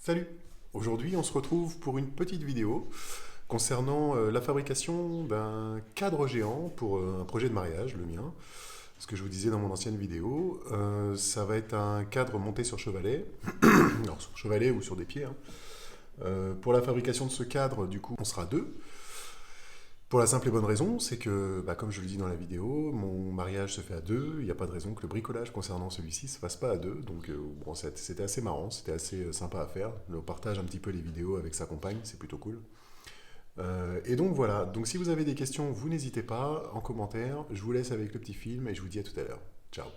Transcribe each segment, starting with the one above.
Salut! Aujourd'hui, on se retrouve pour une petite vidéo concernant la fabrication d'un cadre géant pour un projet de mariage, le mien. Ce que je vous disais dans mon ancienne vidéo, ça va être un cadre monté sur chevalet, alors sur chevalet ou sur des pieds. Pour la fabrication de ce cadre, du coup, on sera deux. Pour la simple et bonne raison, c'est que, comme je le dis dans la vidéo, mon mariage se fait à deux. Il n'y a pas de raison que le bricolage concernant celui-ci ne se fasse pas à deux. Donc bon, c'était assez marrant, c'était assez sympa à faire. On partage un petit peu les vidéos avec sa compagne, c'est plutôt cool. Et donc voilà, donc si vous avez des questions, vous n'hésitez pas en commentaire. Je vous laisse avec le petit film et je vous dis à tout à l'heure. Ciao!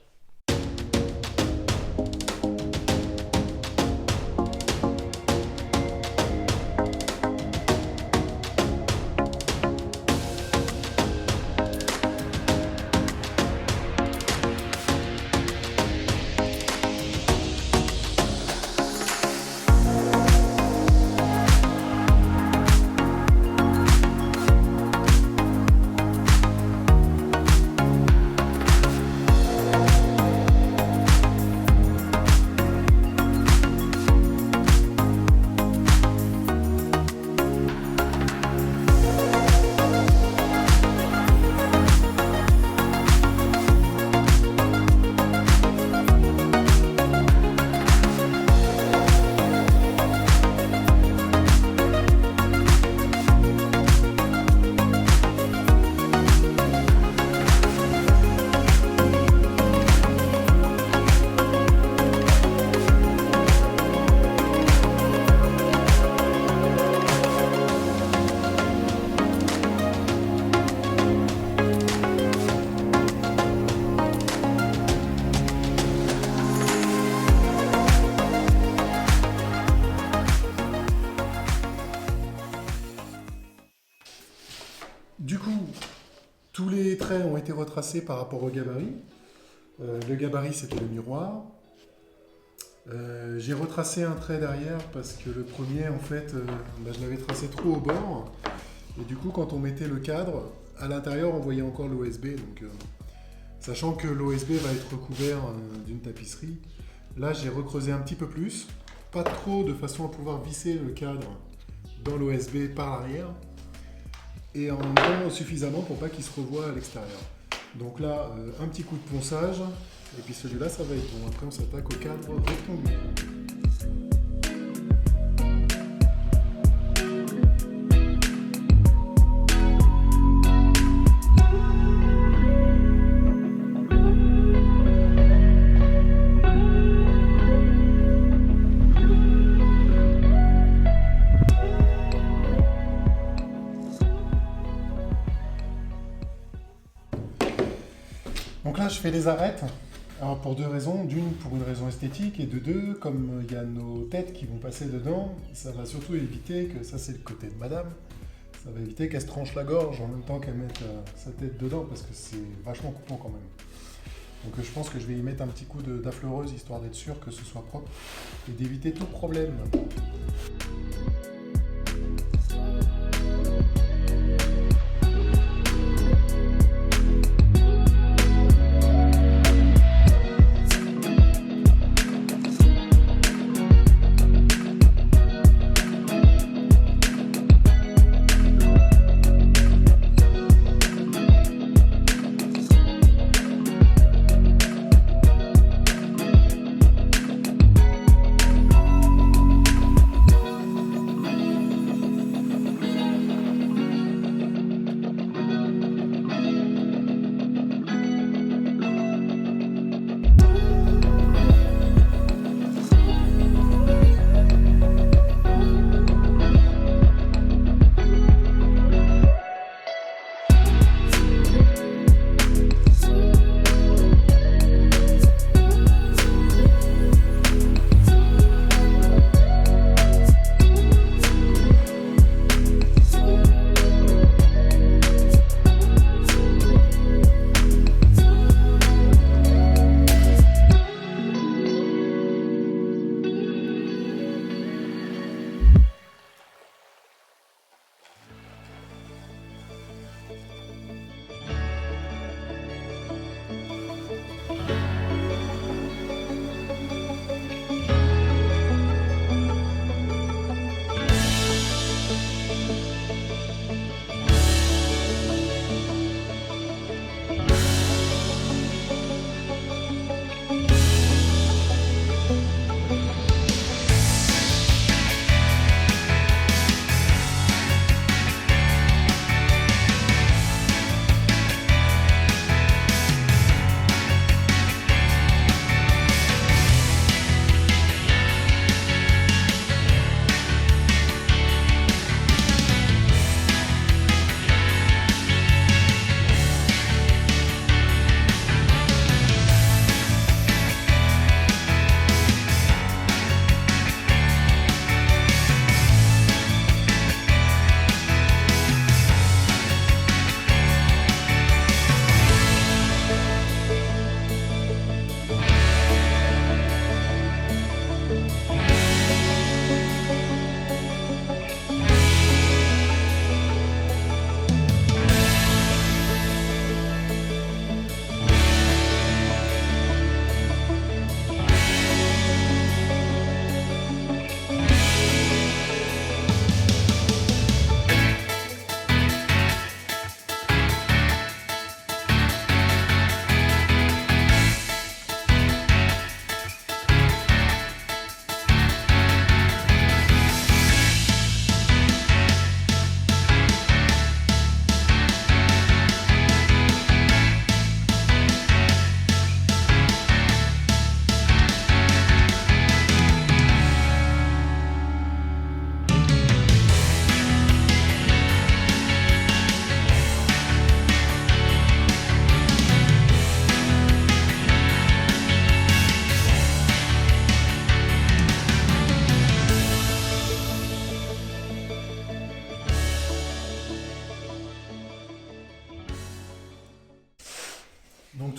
Du coup, tous les traits ont été retracés par rapport au gabarit. Le gabarit, c'était le miroir. J'ai retracé un trait derrière parce que le premier, en fait, je l'avais tracé trop au bord. Et du coup, quand on mettait le cadre, à l'intérieur, on voyait encore l'OSB. Donc, sachant que l'OSB va être recouvert d'une tapisserie, là, j'ai recreusé un petit peu plus. Pas trop, de façon à pouvoir visser le cadre dans l'OSB par l'arrière. Et en même temps suffisamment pour pas qu'il se revoie à l'extérieur. Donc là, un petit coup de ponçage, et puis celui-là, ça va être bon. Après, on s'attaque au cadre rectangulaire. Donc là, je fais les arêtes, alors pour deux raisons. D'une, pour une raison esthétique, et de deux, comme il y a nos têtes qui vont passer dedans, ça va surtout éviter que, ça c'est le côté de madame, ça va éviter qu'elle se tranche la gorge en même temps qu'elle mette sa tête dedans, parce que c'est vachement coupant quand même. Donc je pense que je vais y mettre un petit coup d'affleureuse, histoire d'être sûr que ce soit propre, et d'éviter tout problème.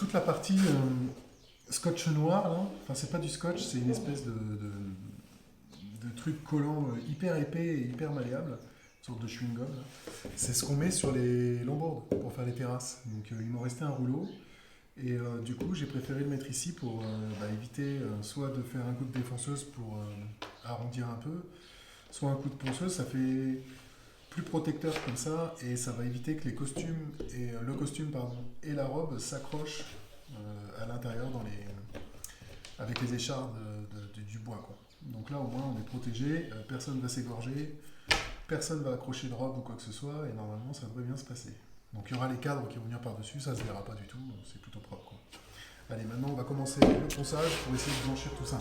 toute la partie scotch noir, là, enfin c'est pas du scotch, c'est une espèce de truc collant hyper épais et hyper malléable, une sorte de chewing-gum. Là. C'est ce qu'on met sur les longboards pour faire les terrasses. Donc il m'en restait un rouleau. Et du coup, j'ai préféré le mettre ici pour éviter soit de faire un coup de défonceuse pour arrondir un peu, soit un coup de ponceuse, ça fait plus protecteur comme ça et ça va éviter que les costumes et le costume pardon, et la robe s'accrochent à l'intérieur avec les échardes du bois. Quoi. Donc là, au moins, on est protégé, personne ne va s'égorger, personne ne va accrocher de robe ou quoi que ce soit et normalement, ça devrait bien se passer. Donc il y aura les cadres qui vont venir par-dessus, ça ne se verra pas du tout, c'est plutôt propre. Quoi. Allez, maintenant on va commencer le ponçage pour essayer de blanchir tout ça.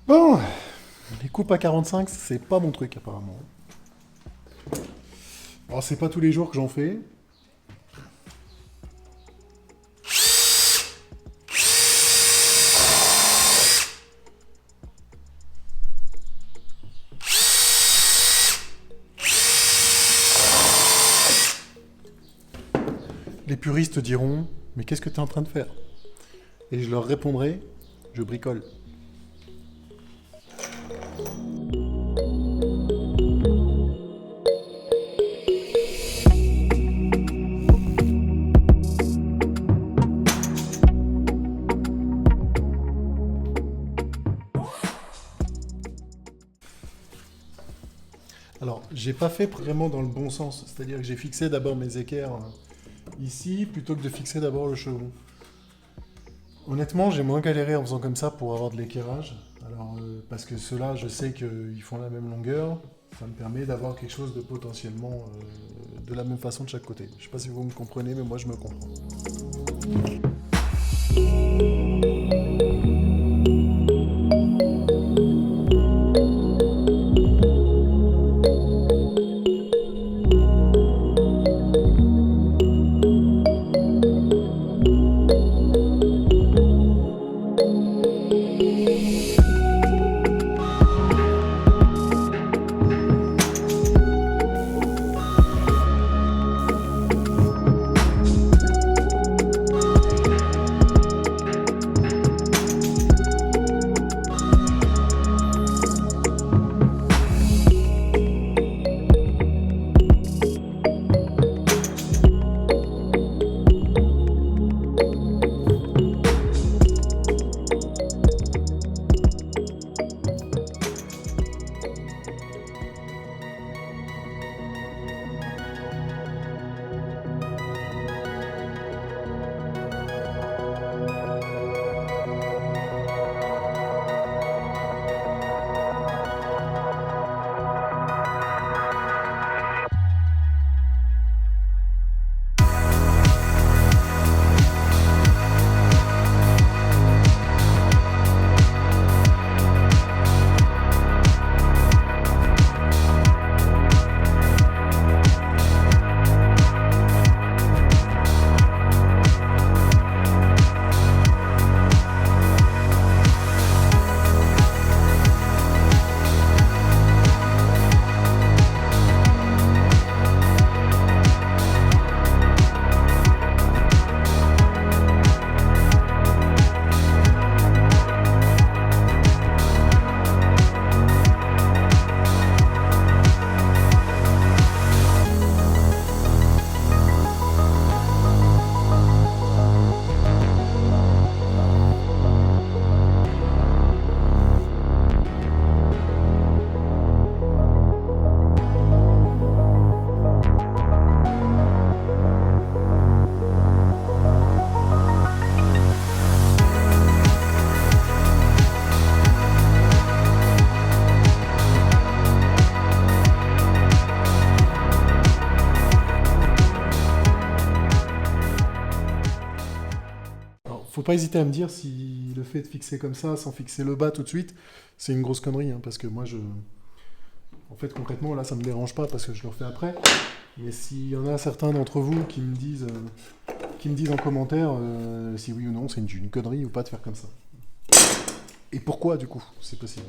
Bon, les coupes à 45, c'est pas mon truc apparemment. Alors c'est pas tous les jours que j'en fais. Les puristes diront, mais qu'est-ce que tu es en train de faire? Et je leur répondrai, je bricole. Alors, j'ai pas fait vraiment dans le bon sens, c'est-à-dire que j'ai fixé d'abord mes équerres ici, plutôt que de fixer d'abord le chevron. Honnêtement, j'ai moins galéré en faisant comme ça pour avoir de l'équerrage. Alors, parce que ceux-là, je sais qu'ils font la même longueur, ça me permet d'avoir quelque chose de potentiellement de la même façon de chaque côté. Je sais pas si vous me comprenez, mais moi je me comprends. Faut pas hésiter à me dire si le fait de fixer comme ça, sans fixer le bas tout de suite, c'est une grosse connerie, hein, parce que moi, en fait, concrètement, là, ça me dérange pas parce que je le refais après. Mais s'il y en a certains d'entre vous qui me disent en commentaire si oui ou non c'est une connerie ou pas de faire comme ça. Et pourquoi, du coup, c'est possible.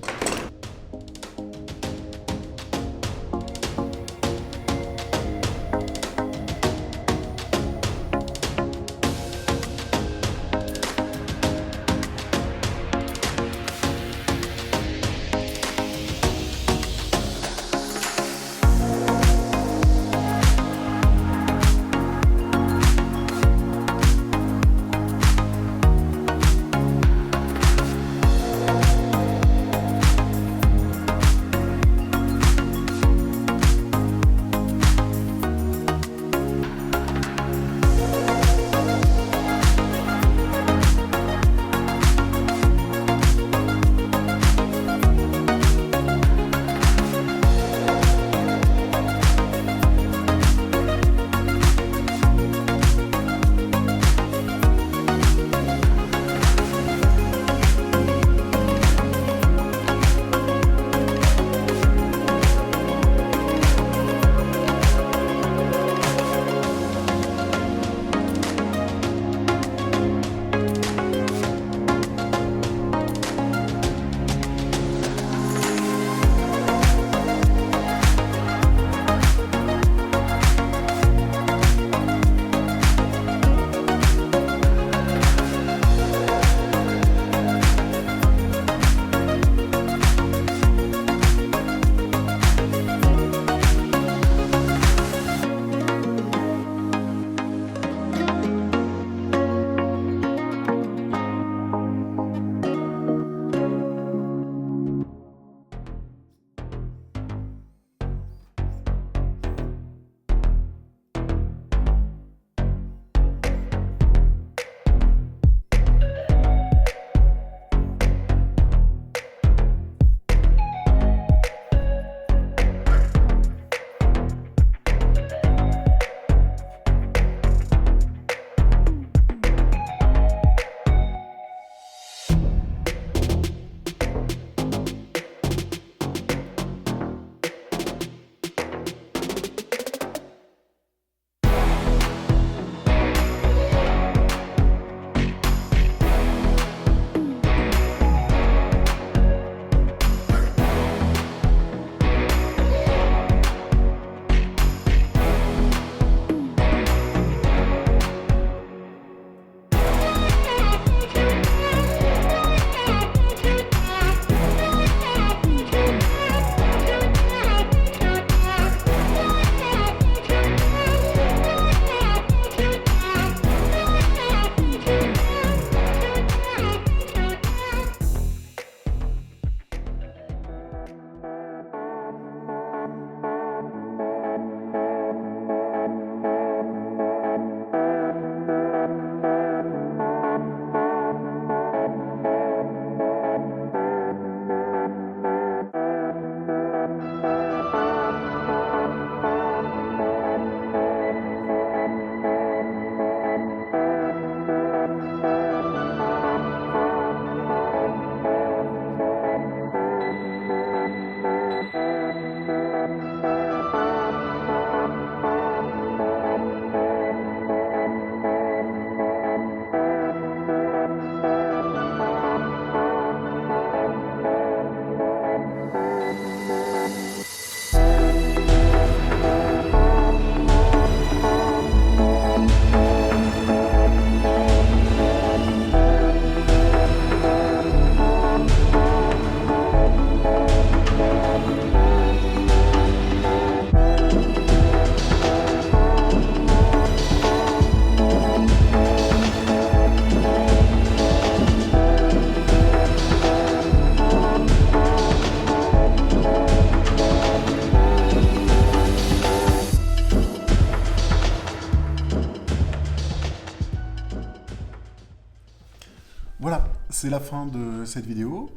c'est la fin de cette vidéo.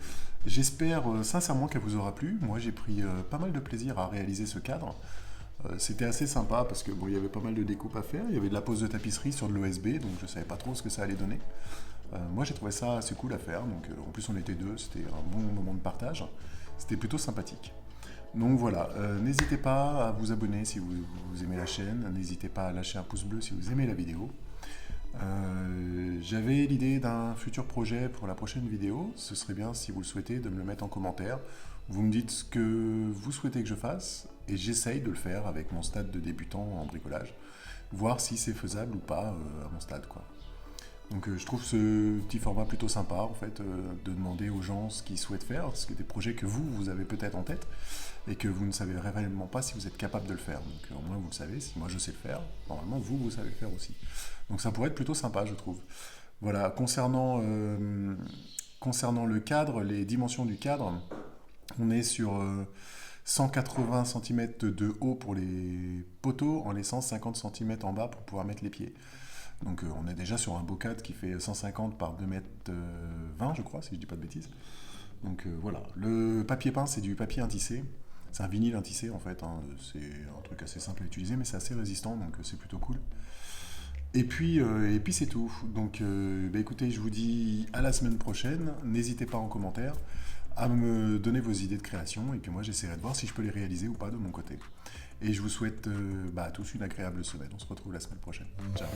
J'espère sincèrement qu'elle vous aura plu. Moi, j'ai pris pas mal de plaisir à réaliser ce cadre. C'était assez sympa parce que bon, il y avait pas mal de découpes à faire. Il y avait de la pose de tapisserie sur de l'OSB, donc je savais pas trop ce que ça allait donner. Moi, j'ai trouvé ça assez cool à faire. Donc, en plus, on était deux, c'était un bon moment de partage. C'était plutôt sympathique. Donc voilà, n'hésitez pas à vous abonner si vous aimez la chaîne. N'hésitez pas à lâcher un pouce bleu si vous aimez la vidéo. J'avais l'idée d'un futur projet pour la prochaine vidéo. Ce serait bien, si vous le souhaitez, de me le mettre en commentaire. Vous me dites ce que vous souhaitez que je fasse et j'essaye de le faire avec mon stade de débutant en bricolage. Voir si c'est faisable ou pas à mon stade, quoi. Donc je trouve ce petit format plutôt sympa, en fait, de demander aux gens ce qu'ils souhaitent faire, parce que des projets que vous avez peut-être en tête, et que vous ne savez réellement pas si vous êtes capable de le faire. Donc au moins vous le savez, si moi je sais le faire, normalement vous savez le faire aussi. Donc ça pourrait être plutôt sympa, je trouve. Voilà, concernant le cadre, les dimensions du cadre, on est sur 180 cm de haut pour les poteaux, en laissant 50 cm en bas pour pouvoir mettre les pieds. Donc on est déjà sur un beau cadre qui fait 150 par 2 mètres 20, je crois, si je dis pas de bêtises. Donc voilà, le papier peint, c'est du papier intissé. C'est un vinyle intissé en fait, hein. C'est un truc assez simple à utiliser, mais c'est assez résistant, donc c'est plutôt cool. Et puis c'est tout. Donc écoutez, je vous dis à la semaine prochaine. N'hésitez pas en commentaire à me donner vos idées de création, et puis moi j'essaierai de voir si je peux les réaliser ou pas de mon côté. Et je vous souhaite à tous une agréable semaine. On se retrouve la semaine prochaine. Ciao.